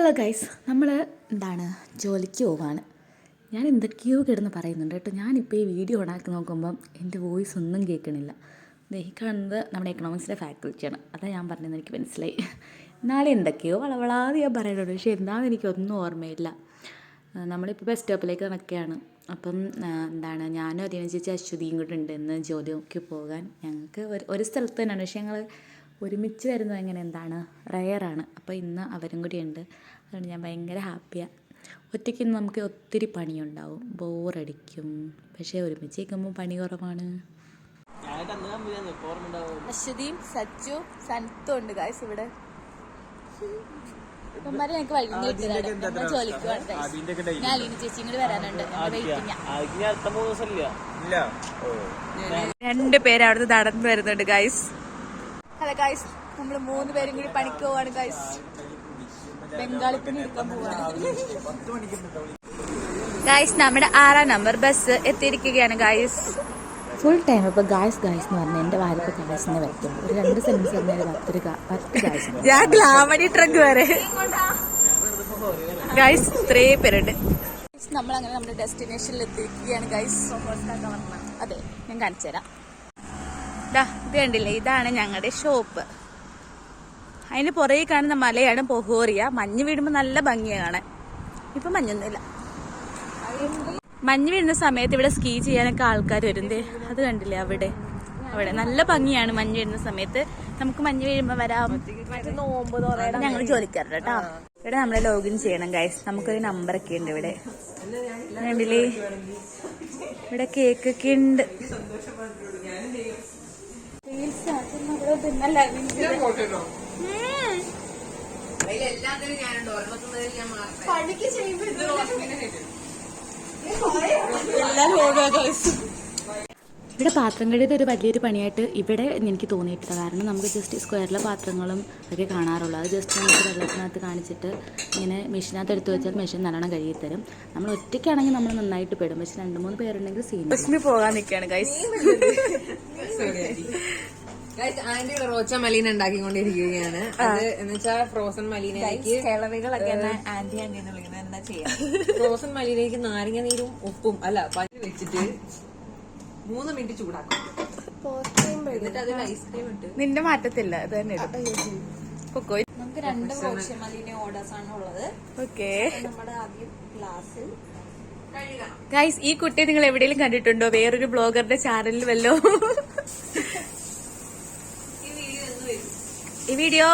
Hello guys, നമ്മൾ ജോലിക്ക് പോവാണ്. ഞാൻ എന്തൊക്കെയോ കിടന്ന് പറയുന്നുണ്ട് കേട്ടോ. ഞാനിപ്പോൾ ഈ വീഡിയോ ഓണാക്കി നോക്കുമ്പം എൻ്റെ വോയിസ് ഒന്നും കേൾക്കണില്ല. ഈ കാണുന്നത് നമ്മുടെ എക്കണോമിക്സിൻ്റെ ഫാക്കൽറ്റിയാണ്. അതാണ് ഞാൻ പറഞ്ഞതെന്ന് എനിക്ക് മനസ്സിലായി. എന്നാലും എന്തൊക്കെയോ വളവളാതെ ഞാൻ പറയുന്നുണ്ട്, പക്ഷേ എന്താണെന്ന് എനിക്കൊന്നും ഓർമ്മയില്ല. നമ്മളിപ്പോൾ ബസ് സ്റ്റോപ്പിലേക്ക് നടക്കുകയാണ്. അപ്പം ഞാനും അതിനെ ചേച്ചി അശ്വതിയും കൂടെ ഉണ്ട് ഇന്ന് ജോലിക്ക് പോകാൻ. ഞങ്ങൾക്ക് ഒരു സ്ഥലത്ത് തന്നെയാണ്, പക്ഷേ ഞങ്ങൾ ഒരുമിച്ച് വരുന്നത് റയറാണ്. അപ്പോൾ ഇന്ന് അവരും കൂടി ഉണ്ട്. അതുകൊണ്ട് ഞാൻ ഭയങ്കര ഹാപ്പിയാണ്. ഒറ്റയ്ക്ക് ഇന്ന് നമുക്ക് ഒത്തിരി പണിയുണ്ടാവും, ബോറടിക്കും. പക്ഷേ ഒരുമിച്ച് നിൽക്കുമ്പോൾ പണി കുറവാണ്. അശ്വതിയും സച്ചു സനത്തും ഉണ്ട് ഗായ്സ് ഇവിടെ. ഞങ്ങൾക്ക് വൈകുന്നേരം ജോലിക്ക് ഞാൻ അലീന ചേച്ചി ഇങ്ങോട്ട് വരാനുണ്ട്. രണ്ട് പേര് അവിടുന്ന് നടന്നു വരുന്നുണ്ട് ഗായ്സ്. ഹലോ ഗായ്സ്, നമ്മൾ 3 പേരും കൂടി പണിക്ക് പോവാണ് ഗായ്സ്. ബംഗാളിപ്പണി എടുക്കാൻ പോവാണ് ഗായ്സ്. നമ്മുടെ 6-ാം നമ്പർ ബസ് എത്തിയിരിക്കുകയാണ് ഗായ്സ്. ഫുൾ ടൈം ഇപ്പോൾ ഗായ്സ് എന്ന് പറഞ്ഞാൽ എൻ്റെ വാലിപ്പോൾ ഗായ്സിനെ വയ്ക്കും. ഒരു 2 സെൻറ്റൻസ് പറഞ്ഞാൽ 10 ഗായ്സ്. ഞാൻ ഗ്ലാമഡി ട്രക്ക് വരെ ഗായ്സ്. ഇത്രയും പേരുണ്ട്. നമ്മളങ്ങനെ നമ്മുടെ ഡെസ്റ്റിനേഷനിൽ എത്തിയിരിക്കുകയാണ് ഗായ്സ്. അതെ, ഞാൻ കാണിച്ചു തരാം. ഇത് കണ്ടില്ലേ, ഇതാണ് ഞങ്ങളുടെ ഷോപ്പ്. അതിന് പുറകെ കാണുന്ന മലയാണ് പൊഹോറിയ. മഞ്ഞ് വീഴുമ്പോൾ നല്ല ഭംഗിയാണ് കാണാൻ. ഇപ്പം മഞ്ഞൊന്നുമില്ല. മഞ്ഞ് വീഴുന്ന സമയത്ത് ഇവിടെ സ്കീ ചെയ്യാനൊക്കെ ആൾക്കാർ വരുന്നേ. അത് കണ്ടില്ലേ അവിടെ നല്ല ഭംഗിയാണ് മഞ്ഞ് വീഴുന്ന സമയത്ത്. നമുക്ക് മഞ്ഞ് വീഴുമ്പോൾ വരാം. ഞങ്ങൾ ജോലിക്കാരുടെ കേട്ടോ. ഇവിടെ നമ്മളെ ലോഗിൻ ചെയ്യണം ഗൈസ്. നമുക്കൊരു നമ്പറൊക്കെ ഉണ്ട് ഇവിടെ. കണ്ടില്ലേ, ഇവിടെ കേക്കൊക്കെ ഉണ്ട്. ഇവിടെ പാത്രം കഴുകിയത് ഒരു വലിയൊരു പണിയായിട്ട് ഇവിടെ എനിക്ക് തോന്നിയിട്ടില്ല. കാരണം നമുക്ക് ജസ്റ്റ് സ്ക്വയറിലെ പാത്രങ്ങളും ഒക്കെ കാണാറുള്ളൂ. അത് ജസ്റ്റ് നമുക്ക് വെള്ളത്തിനകത്ത് കാണിച്ചിട്ട് ഇങ്ങനെ മെഷീനകത്ത് എടുത്ത് വെച്ചാൽ മെഷീൻ നല്ലോണം കഴുകിത്തരും. നമ്മൾ ഒറ്റയ്ക്കാണെങ്കിൽ നമ്മൾ നന്നായിട്ട് പെടും. പക്ഷെ 2-3 പേരുണ്ടെങ്കിൽ സീനിയർ പോകാൻ നിൽക്കുകയാണ് ഗൈസ്. ആന്റി റോച്ച മലീന ഉണ്ടാക്കിക്കൊണ്ടിരിക്കുകയാണ്. അത് എന്ന് വെച്ചാൽ ഫ്രോസൺ മലീനയ്ക്ക് ഫ്രോസൺ മലീനയ്ക്ക് നാരങ്ങ നീരും ഉപ്പും പനി വെച്ചിട്ട് 3 മിനിറ്റ് ചൂടാക്കും. എന്നിട്ട് അതിൽ ഐസ്ക്രീം ഇട്ട്. നിന്റെ മാറ്റത്തില്ല, ഇത് തന്നെ നമുക്ക് 2 ഫ്രോസൺ മലീന ഓർഡേഴ്സ് ആണ് ഉള്ളത്. ഓക്കെ, നമ്മുടെ ആദ്യം ഗ്ലാസ്സിൽ ഗൈസ്. ഈ കുട്ടിയെ നിങ്ങൾ എവിടെയെങ്കിലും കണ്ടിട്ടുണ്ടോ? വേറൊരു ബ്ലോഗറുടെ ചാനലിൽ വല്ലോ? ഈ വീഡിയോ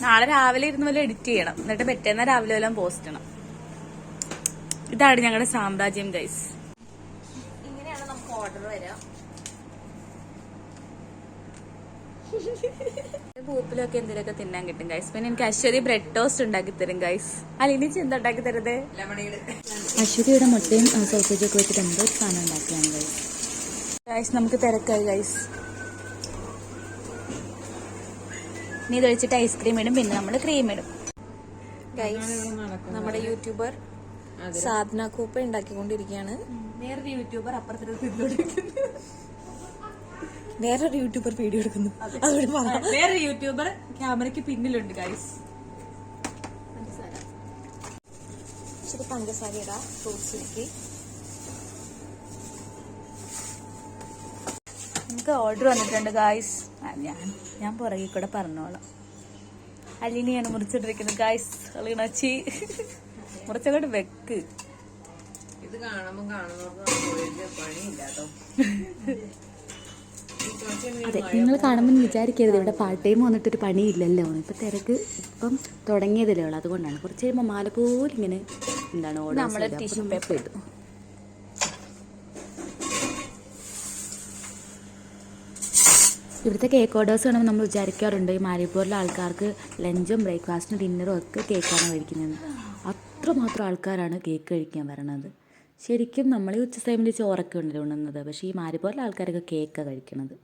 നാളെ രാവിലെ ഇരുന്ന് വല്ല എഡിറ്റ് ചെയ്യണം. എന്നിട്ട് പിറ്റേന്ന് രാവിലെ വല്ലതും പോസ്റ്റ് ചെയ്യണം. ഇതാണ് ഞങ്ങളുടെ സാമ്രാജ്യം ഗൈസ്. ഇങ്ങനെയാണ് നമുക്ക് ഓർഡർ വരാം. പൂപ്പിലൊക്കെ എന്തെങ്കിലുമൊക്കെ തിന്നാൻ കിട്ടും ഗൈസ്. പിന്നെ എനിക്ക് അശ്വതി ബ്രെഡ് ടോസ്റ്റ് ഉണ്ടാക്കി തരും ഗൈസ്. അലിനിച്ച് എന്താ ഉണ്ടാക്കി തരുന്നത്? അശ്വതിയുടെ മുട്ടയും സോസേജും ഒക്കെ വെച്ചിട്ട് എന്തോ ഒരു സാധനം ഉണ്ടാക്കിയാണ് ഗൈസ്. ഗൈസ് നമുക്ക് തിരക്കായി ഗൈസ്. നീ ഇതൊഴിച്ചിട്ട് ഐസ്ക്രീം ഇടും, പിന്നെ നമ്മള് ക്രീം ഇടും ഗൈസ്. നമ്മുടെ യൂട്യൂബർ സാധന കൂപ്പ ഉണ്ടാക്കിക്കൊണ്ടിരിക്കുകയാണ്. വേറൊരു യൂട്യൂബർ അപ്പുറത്ത് വേറൊരു യൂട്യൂബർ വീഡിയോ എടുക്കുന്നു. വേറൊരു യൂട്യൂബർ ക്യാമറയ്ക്ക് പിന്നിലുണ്ട് ഗൈസ്. ഇച്ചിരി പഞ്ചസാര ഇടാം. ഫ്രൂട്ട്സിലേക്ക് നമുക്ക് ഓർഡർ വന്നിട്ടുണ്ട് ഗായ്സ്. ഞാൻ പുറകിൽ കൂടെ പറഞ്ഞോളാം. അലിനെയാണ് മുറിച്ചിട്ടിരിക്കുന്നത് ഗായ്സ്. അലീനച്ചി മുറിച്ചങ്ങോട്ട് വെക്ക്. ഇത് അതെ, നിങ്ങൾ കാണുമ്പോൾ വിചാരിക്കരുത് ഇവിടെ പാർട്ട് ടൈം വന്നിട്ടൊരു പണിയില്ലല്ലോ. ഇപ്പം തിരക്ക് ഇപ്പം തുടങ്ങിയതല്ലേ ഉള്ളൂ. അതുകൊണ്ടാണ് കുറച്ച് കഴിയുമ്പോൾ മാല പോലും ഇങ്ങനെ ഓർഡർ നമ്മളെ ടിഷ്യൂ പേപ്പർ ഇട്ടു. ഇവിടുത്തെ കേക്ക് ഓർഡേഴ്സ് കാണുമ്പോൾ നമ്മൾ വിചാരിക്കാറുണ്ട് ഈ മാരിപ്പൂരിലെ ആൾക്കാർക്ക് ലഞ്ചും ബ്രേക്ക്ഫാസ്റ്റും ഡിന്നറും ഒക്കെ കേക്കാണ് കഴിക്കുന്നത്. അത്രമാത്രം ആൾക്കാരാണ് കേക്ക് കഴിക്കാൻ വരണത്. ശരിക്കും നമ്മൾ ഈ ഉച്ച ടൈമിൽ ചോറൊക്കെ ഉണ്ടുന്നത്. പക്ഷേ ഈ മാരിപ്പൂരിലെ ആൾക്കാരൊക്കെ കേക്കാണ് കഴിക്കണത്.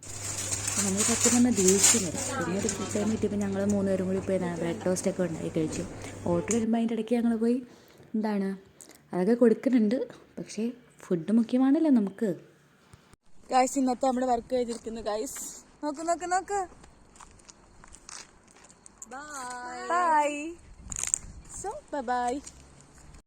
നമ്മൾ സത്യം പറഞ്ഞാൽ ദേഷ്യം വരും. പിന്നെ ഒരു ഫുൾ ടൈം കിട്ടിയപ്പോൾ ഞങ്ങൾ 3 പേരും കൂടി പോയി ബ്രെഡ് ടോസ്റ്റൊക്കെ ഉണ്ടാക്കി കഴിച്ചു. ഓർഡർ വരുമ്പോൾ അതിൻ്റെ ഇടയ്ക്ക് ഞങ്ങൾ പോയി അതൊക്കെ കൊടുക്കുന്നുണ്ട്. പക്ഷേ ഫുഡ് മുഖ്യമാണല്ലോ നമുക്ക്. ഗായ്സ്, ഇന്നത്തെ നമ്മുടെ വർക്ക് ചെയ്തിരിക്കുന്നു ഗായ്സ്. നോക്ക്. ബൈ. So by.